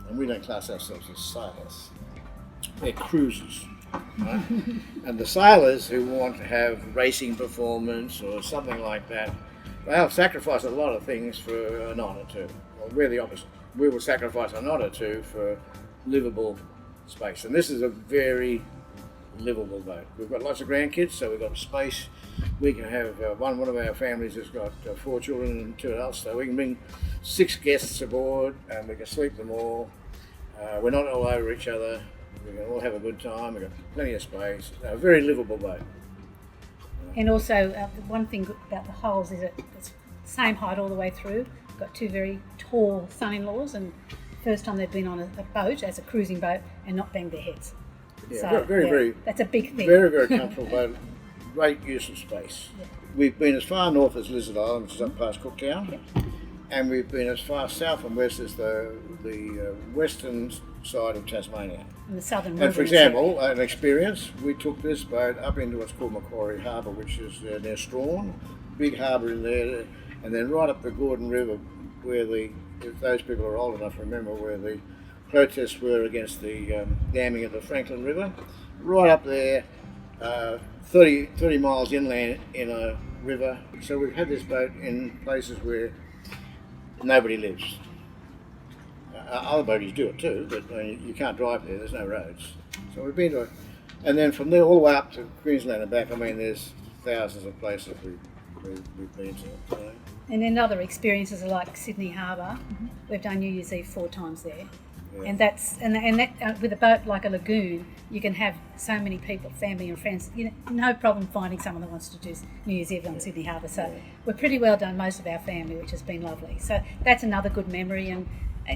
and we don't class ourselves as sailors. They're cruisers. Right? And the sailors who want to have racing performance or something like that, they'll sacrifice a lot of things for a night or two. Well, we're the opposite. We will sacrifice a night or two for livable space. And this is a very livable boat. We've got lots of grandkids, so we've got space. We can have one of our families has got 4 children and 2 adults, so we can bring 6 guests aboard and we can sleep them all. We're not all over each other. We can all have a good time. We've got plenty of space. A very livable boat. And also, one thing about the hulls is it's the same height all the way through. We've got 2 very tall son-in-laws, and first time they've been on a boat as a cruising boat and not banged their heads. Yeah, So, very, that's a big thing. very, very comfortable boat. Great use of space. Yeah. We've been as far north as Lizard Island, which is up past Cooktown, and we've been as far south and west as the western side of Tasmania. And the southern And for wilderness example, an experience, we took this boat up into what's called Macquarie Harbour, which is near Strawn, big harbour in there, and then right up the Gordon River, where if those people are old enough to remember, where the protests were against the damming of the Franklin River, right up there, 30 miles inland in a river. So we've had this boat in places where nobody lives. Other boaties do it too, but you can't drive there, there's no roads. So we've been to it. And then from there all the way up to Queensland and back, I mean, there's thousands of places we've been to. You know. And then other experiences are like Sydney Harbour. We've done New Year's Eve 4 times there. Yeah. And that with a boat like a Lagoon, you can have so many people, family and friends. No problem finding someone that wants to do New Year's Eve on Sydney Harbour. So we're pretty well done, most of our family, which has been lovely. So that's another good memory. And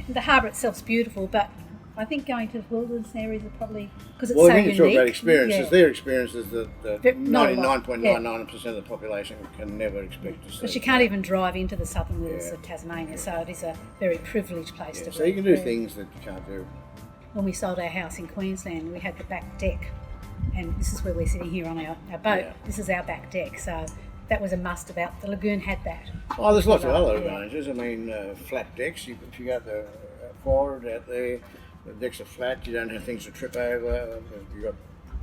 the harbour itself's beautiful, but I think going to the wilderness areas are probably, because it's so unique. Well, we can talk about experiences. Their experiences that Not a lot. 99.99% of the population can never expect to see. But you can't even drive into the southern wilderness of Tasmania, so it is a very privileged place to be. So you can do things that you can't do. When we sold our house in Queensland, we had the back deck, and this is where we're sitting here on our boat. Yeah. This is our back deck, so that was a must about. The Lagoon had that. Oh, there's lots of other advantages. I mean, flat decks. If you got the forward out there, the decks are flat. You don't have things to trip over. You've got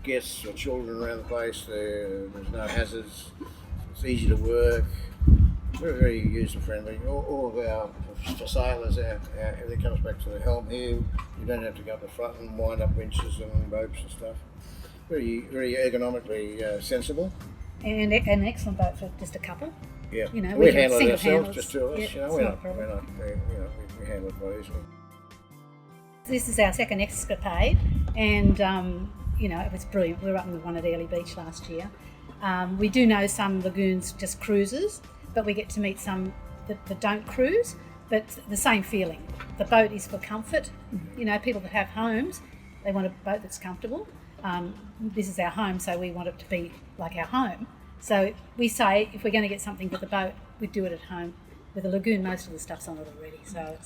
guests or children around the place. There's no hazards. It's easy to work. Very, very user friendly. All of our for sailors, everything comes back to the helm here. You don't have to go up the front and wind up winches and ropes and stuff. Very, very ergonomically sensible. And an excellent boat for just a couple. Yeah, we handle it ourselves, handles. just 2 of us. Yeah, We're not, we handle it quite easily. This is our second escapade, and it was brilliant. We were up in the one at Airlie Beach last year. We do know some lagoons just cruises, but we get to meet some that don't cruise, but the same feeling. The boat is for comfort. People that have homes, they want a boat that's comfortable. This is our home, so we want it to be like our home. So we say if we're going to get something for the boat, we do it at home. With a Lagoon, most of the stuff's on it already, so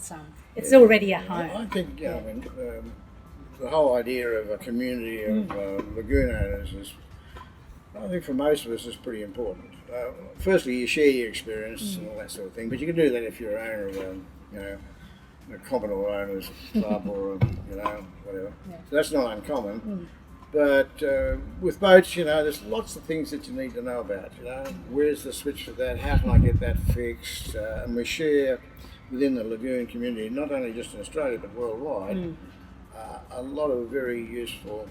it's already a home. I think the whole idea of a community of lagoon owners is, I think for most of us, is pretty important. Firstly, you share your experience and all that sort of thing, but you can do that if you're an owner of a Commodore Owners Club or whatever. Yeah. So that's not uncommon. But with boats, there's lots of things that you need to know about. Where's the switch for that? How can I get that fixed? And we share within the Lagoon community, not only just in Australia but worldwide, a lot of very useful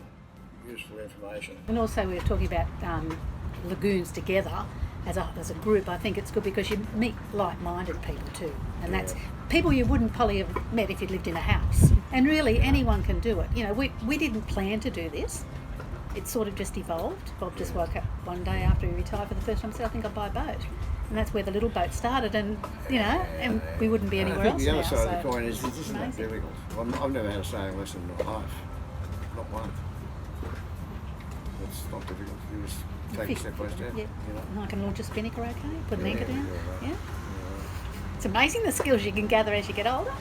information. And also, we were talking about lagoons together as a group. I think it's good because you meet like-minded people too, and that's people you wouldn't probably have met if you'd lived in a house. And really, anyone can do it. We didn't plan to do this. It sort of just evolved. Bob just woke up one day after he retired for the first time and said, I think I'll buy a boat. And that's where the little boat started, and and we wouldn't be anywhere else now. The other side of the coin is this isn't that difficult. I've never had a sailing lesson in my life. Not one. It's not difficult. You just take it step by step. Yeah. And I can launch a spinnaker okay, put an anchor down. Yeah. It's amazing the skills you can gather as you get older.